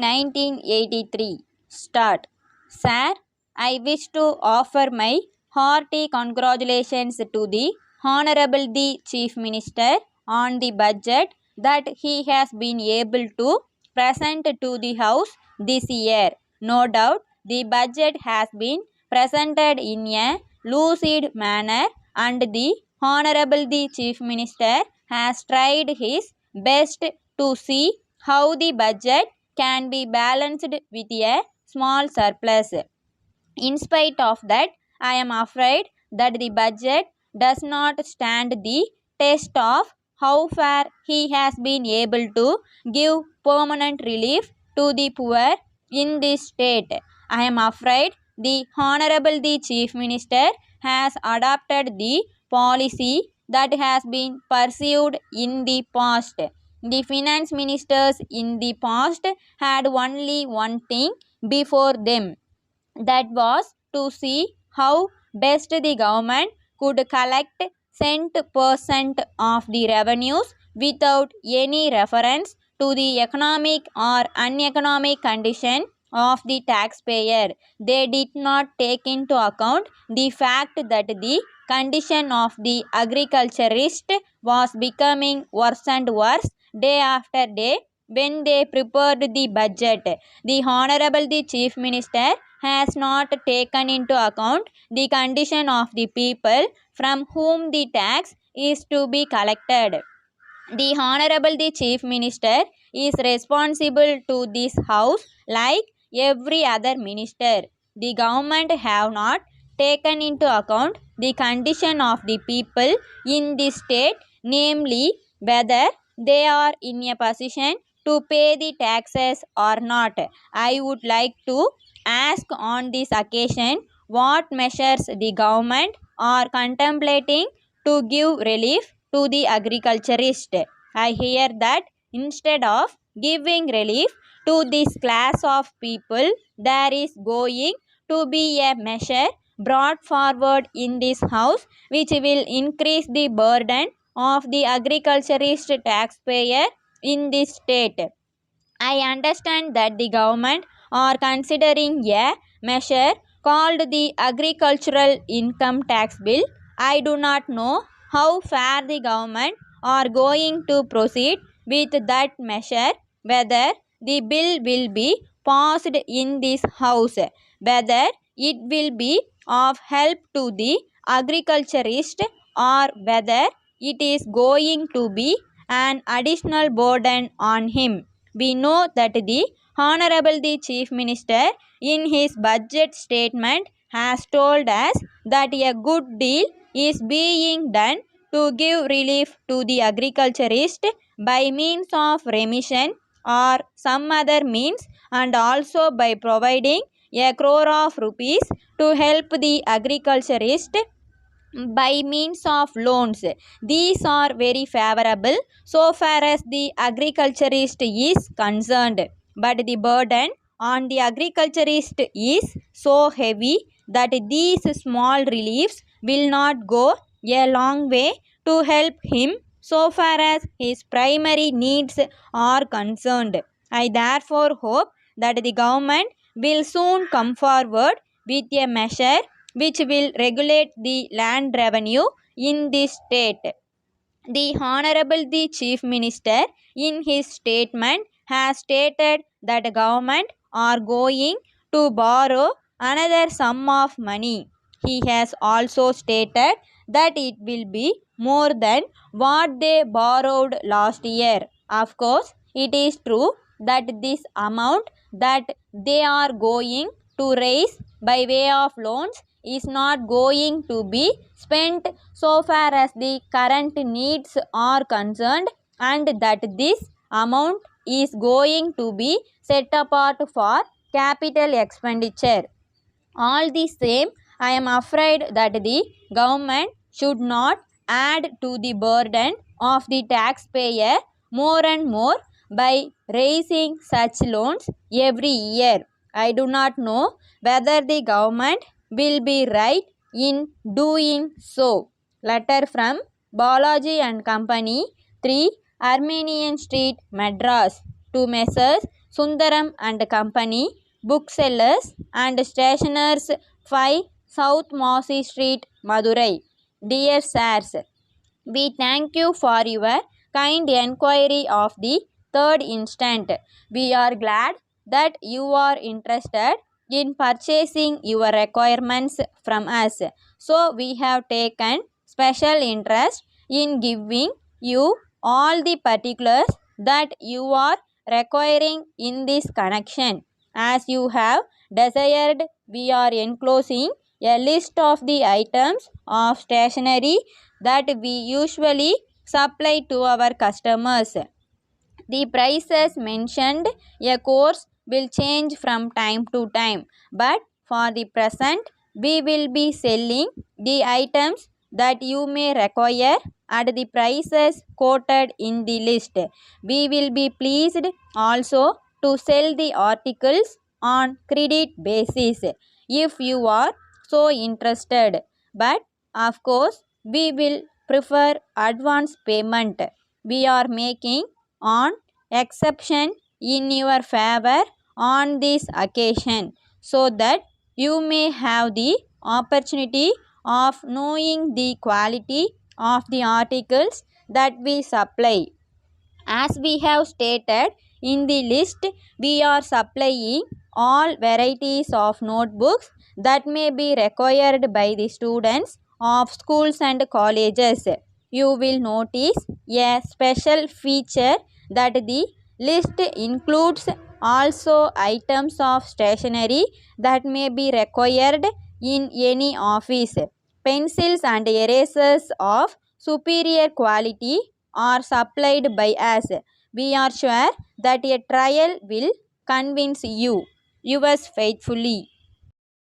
1983. Start. Sir, I wish to offer my hearty congratulations to the Honorable the Chief Minister on the budget that he has been able to present to the House this year. No doubt, the budget has been presented in a lucid manner and the Honorable the Chief Minister has tried his best to see how the budget can be balanced with a small surplus. In spite of that, I am afraid that the budget does not stand the test of how far he has been able to give permanent relief to the poor in this state. I am afraid the Honorable the Chief Minister has adopted the policy that has been pursued in the past. The finance ministers in the past had only one thing before them, that was to see how best the government could collect cent percent of the revenues without any reference to the economic or uneconomic condition of the taxpayer. They did not take into account the fact that the condition of the agriculturist was becoming worse and worse day after day when they prepared the budget. The Honorable the Chief Minister has not taken into account the condition of the people from whom the tax is to be collected. The Honorable the Chief Minister is responsible to this House like every other minister. The government have not taken into account the condition of the people in the state, namely whether they are in a position to pay the taxes or not. I would like to ask on this occasion what measures the government are contemplating to give relief to the agriculturist. I hear that instead of giving relief to this class of people, there is going to be a measure brought forward in this House which will increase the burden of the agriculturist taxpayer in this state. I understand that the government are considering a measure called the Agricultural Income Tax Bill. I do not know how far the government are going to proceed with that measure, whether the bill will be passed in this House, whether it will be of help to the agriculturist or whether it is going to be an additional burden on him. We know that the Honorable the Chief Minister in his budget statement has told us that a good deal is being done to give relief to the agriculturist by means of remission or some other means, and also by providing a crore of rupees to help the agriculturist by means of loans. These are very favorable so far as the agriculturist is concerned, but the burden on the agriculturist is so heavy that these small reliefs will not go a long way to help him so far as his primary needs are concerned. I therefore hope that the government will soon come forward with a measure which will regulate the land revenue in this state. The Honorable the Chief Minister in his statement has stated that the government are going to borrow another sum of money. He has also stated that it will be more than what they borrowed last year. Of course, it is true that this amount that they are going to raise by way of loans is not going to be spent so far as the current needs are concerned, and that this amount is going to be set apart for capital expenditure. All the same, I am afraid that the government should not add to the burden of the taxpayer more and more by raising such loans every year. I do not know whether the government will be right in doing so. Letter from Balaji and Company, 3 Armenian Street, Madras, to Messrs. Sundaram and Company, Booksellers and Stationers, 5 South Mossy Street, Madurai. Dear Sirs, we thank you for your kind enquiry of the third instant. We are glad that you are interested in purchasing your requirements from us. So we have taken special interest in giving you all the particulars that you are requiring in this connection. As you have desired, we are enclosing a list of the items of stationery that we usually supply to our customers. The prices mentioned, a course, will change from time to time, but for the present, we will be selling the items that you may require at the prices quoted in the list. We will be pleased also to sell the articles on credit basis if you are so interested, but of course, we will prefer advance payment. We are making an exception in your favor on this occasion so that you may have the opportunity of knowing the quality of the articles that we supply. As we have stated in the list, we are supplying all varieties of notebooks that may be required by the students of schools and colleges. You will notice a special feature that the list includes also items of stationery that may be required in any office. Pencils and erasers of superior quality are supplied by us. We are sure that a trial will convince you. Yours faithfully.